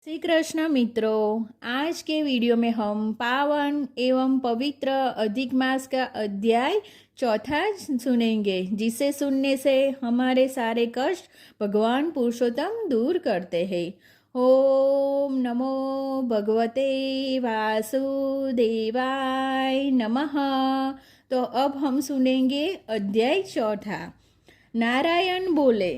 श्री कृष्ण मित्रों, आज के वीडियो में हम पावन एवं पवित्र अधिक मास का अध्याय चौथा सुनेंगे, जिसे सुनने से हमारे सारे कष्ट भगवान पुरुषोत्तम दूर करते हैं। ओम नमो भगवते वासुदेवाय नमः। तो अब हम सुनेंगे अध्याय चौथा। नारायण बोले,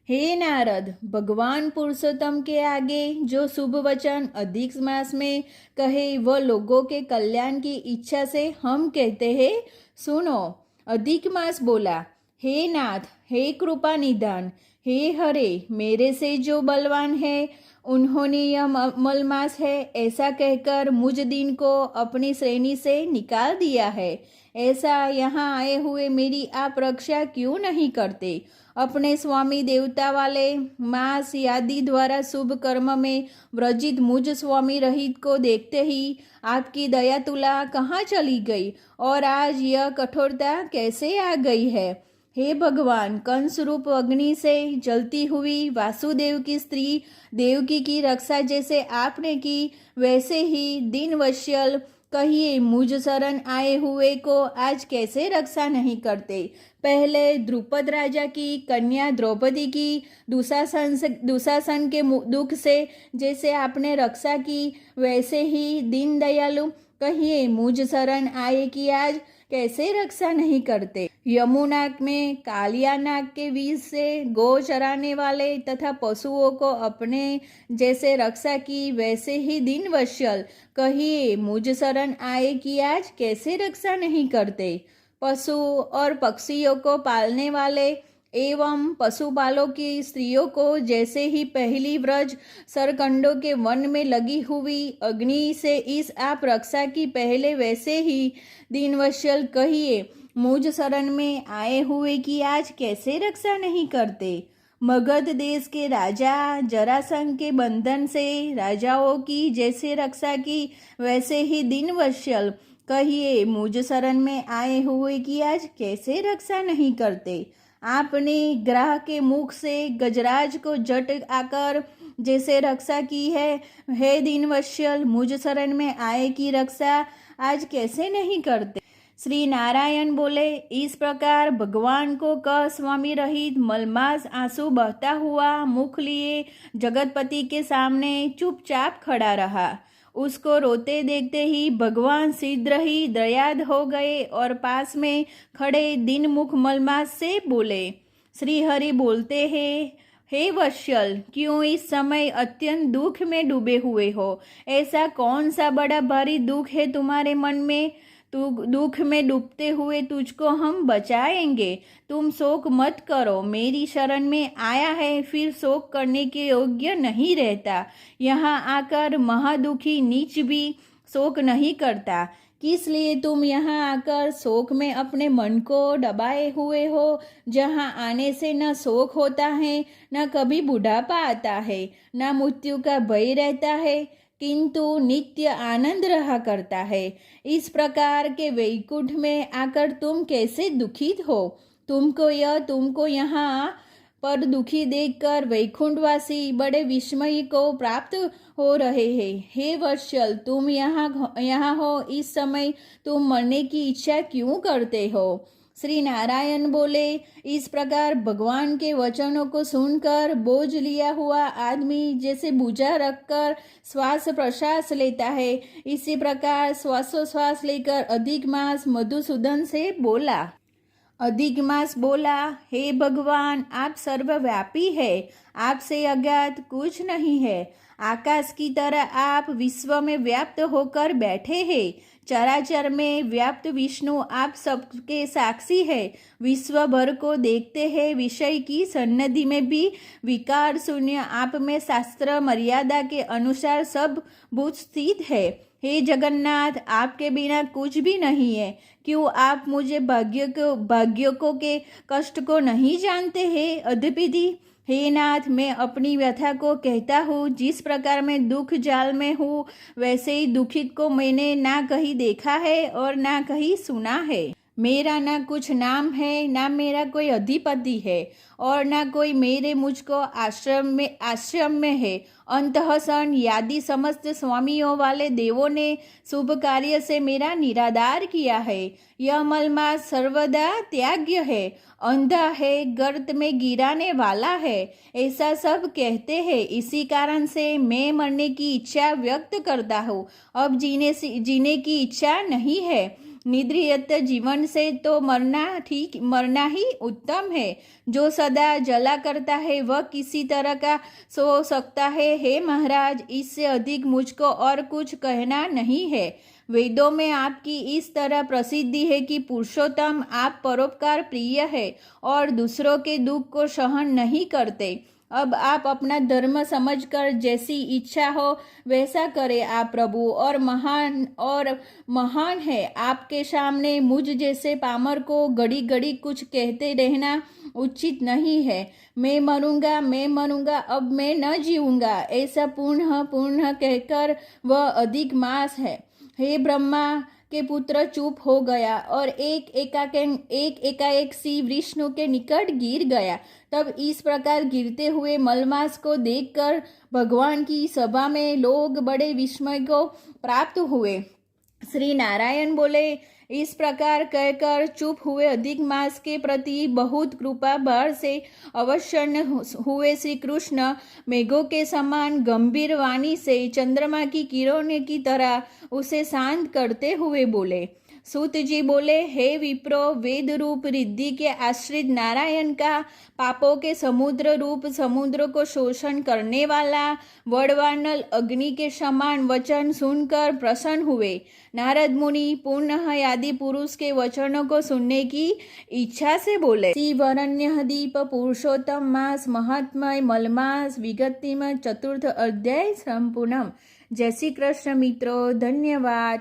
हे नारद, भगवान पुरुषोत्तम के आगे जो शुभ वचन अधिक मास में कहे वह लोगों के कल्याण की इच्छा से हम कहते हैं, सुनो। अधिक मास बोला, हे नाथ, हे कृपा निधान, हे हरे, मेरे से जो बलवान है उन्होंने यह मलमास है ऐसा कहकर मुझ दिन को अपनी श्रेणी से निकाल दिया है। ऐसा यहाँ आए हुए मेरी आप रक्षा क्यों नहीं करते? अपने स्वामी देवता वाले मास आदि द्वारा शुभ कर्म में व्रजित मुझ स्वामी रहित को देखते ही आपकी दया तुला कहाँ चली गई और आज यह कठोरता कैसे आ गई है? हे भगवान, कंस रूप अग्नि से जलती हुई वासुदेव की स्त्री देवकी की रक्षा जैसे आपने की, वैसे ही दीनवत्सल कहिए मुझ शरण आए हुए को आज कैसे रक्षा नहीं करते? पहले द्रुपद राजा की कन्या द्रौपदी की दुशासन के दुख से जैसे आपने रक्षा की, वैसे ही दीन दयालु कहिए मुझ शरण आए कि आज कैसे रक्षा नहीं करते? यमुना में कालिया नाग के विष से गौ चराने वाले तथा पशुओं को अपने जैसे रक्षा की, वैसे ही दीनवत्सल कहिए मुझ शरण आए कि आज कैसे रक्षा नहीं करते? पशु और पक्षियों को पालने वाले एवं पशुपालों की स्त्रियों को जैसे ही पहली व्रज सरकंडों के वन में लगी हुई अग्नि से इस आप रक्षा की, पहले वैसे ही दीनवत्सल कहिए मुझ शरण में आए हुए कि आज कैसे रक्षा नहीं करते? मगध देश के राजा जरासंध के बंधन से राजाओं की जैसे रक्षा की, वैसे ही दीनवत्सल कहिए मुझ शरण में आए हुए कि आज कैसे रक्षा नहीं करते? आपने ग्रह के मुख से गजराज को जट आकर जैसे रक्षा की है, हे दीनवत्सल, मुझ शरण में आए की रक्षा आज कैसे नहीं करते? श्री नारायण बोले, इस प्रकार भगवान को कह स्वामी रहित मलमास आंसू बहता हुआ मुख लिए जगतपति के सामने चुपचाप खड़ा रहा। उसको रोते देखते ही भगवान शीघ्र ही दयाद हो गए और पास में खड़े दीनमुख मलमास से बोले, श्री हरि बोलते हैं, हे वत्सल, क्यों इस समय अत्यंत दुख में डूबे हुए हो? ऐसा कौन सा बड़ा भारी दुख है तुम्हारे मन में? तू दुख में डूबते हुए तुझको हम बचाएंगे। तुम शोक मत करो, मेरी शरण में आया है फिर शोक करने के योग्य नहीं रहता। यहाँ आकर महादुखी नीच भी शोक नहीं करता। किस लिए तुम यहाँ आकर शोक में अपने मन को दबाए हुए हो? जहाँ आने से न शोक होता है, न कभी बुढ़ापा आता है, न मृत्यु का भय रहता है, किंतु नित्य आनंद रहा करता है। इस प्रकार के वैकुंठ में आकर तुम कैसे दुखित हो? तुमको यहाँ पर दुखी देखकर वैकुंठवासी बड़े विस्मय को प्राप्त हो रहे हैं। हे वत्सल, तुम यहाँ हो, इस समय तुम मरने की इच्छा क्यों करते हो? श्री नारायण बोले, इस प्रकार भगवान के वचनों को सुनकर बोझ लिया हुआ आदमी जैसे बोझा रखकर श्वास प्रश्वास लेता है, इसी प्रकार श्वासोश्वास लेकर अधिक मास मधुसूदन से बोला। अधिक मास बोला, हे भगवान, आप सर्वव्यापी है, आपसे अज्ञात कुछ नहीं है। आकाश की तरह आप विश्व में व्याप्त होकर बैठे हैं। चराचर में व्याप्त विष्णु आप सबके साक्षी है, विश्व भर को देखते हैं। विषय की सन्निधि में भी विकार शून्य आप में शास्त्र मर्यादा के अनुसार सब भूत स्थित है। हे जगन्नाथ, आपके बिना कुछ भी नहीं है। क्यों आप मुझे भाग्यों के कष्ट को नहीं जानते हैं? अद्वितीय हे नाथ, मैं अपनी व्यथा को कहता हूँ। जिस प्रकार मैं दुख जाल में हूँ, वैसे ही दुखित को मैंने ना कहीं देखा है और ना कहीं सुना है। मेरा ना कुछ नाम है, ना मेरा कोई अधिपति है, और ना कोई मेरे मुझको आश्रम में है। अंतःसन यादि समस्त स्वामियों वाले देवों ने शुभ कार्य से मेरा निरादार किया है। यह मलमा सर्वदा त्याग्य है, अंधा है, गर्त में गिराने वाला है, ऐसा सब कहते हैं। इसी कारण से मैं मरने की इच्छा व्यक्त करता हूँ। अब जीने की इच्छा नहीं है। निद्रियत जीवन से तो मरना ही उत्तम है। जो सदा जला करता है वह किसी तरह का सो सकता है। हे महाराज, इससे अधिक मुझको और कुछ कहना नहीं है। वेदों में आपकी इस तरह प्रसिद्धि है कि पुरुषोत्तम, आप परोपकार प्रिय है और दूसरों के दुख को सहन नहीं करते। अब आप अपना धर्म समझकर जैसी इच्छा हो वैसा करें आप प्रभु, और महान है। आपके सामने मुझ जैसे पामर को घड़ी घड़ी कुछ कहते रहना उचित नहीं है। मैं मरूंगा, अब मैं न जीऊंगा, ऐसा पुनः कहकर वह अधिक मास है। हे ब्रह्मा के पुत्र चुप हो गया और एक एकाएक सी विष्णु के निकट गिर गया। तब इस प्रकार गिरते हुए मलमास को देखकर भगवान की सभा में लोग बड़े विस्मय को प्राप्त हुए। श्री नारायण बोले, इस प्रकार कहकर चुप हुए अधिक मास के प्रति बहुत कृपा भार से अवसन्न हुए श्री कृष्ण मेघों के समान गंभीर वाणी से चंद्रमा की किरणों की तरह उसे शांत करते हुए बोले। सूत जी बोले, हे विप्रो, वेद रूप रिद्धि के आश्रित नारायण का पापों के समुद्र रूप समुद्र को शोषण करने वाला वड़वानल अग्नि के समान वचन सुनकर प्रसन्न हुए। नारद मुनि पुनः आदि पुरुष के वचनों को सुनने की इच्छा से बोले। श्री वरण्य दीप पुरुषोत्तम मास महात्मय मलमास विगतिम चतुर्थ अध्याय संपूर्णम। जय श्री कृष्ण मित्रों, धन्यवाद।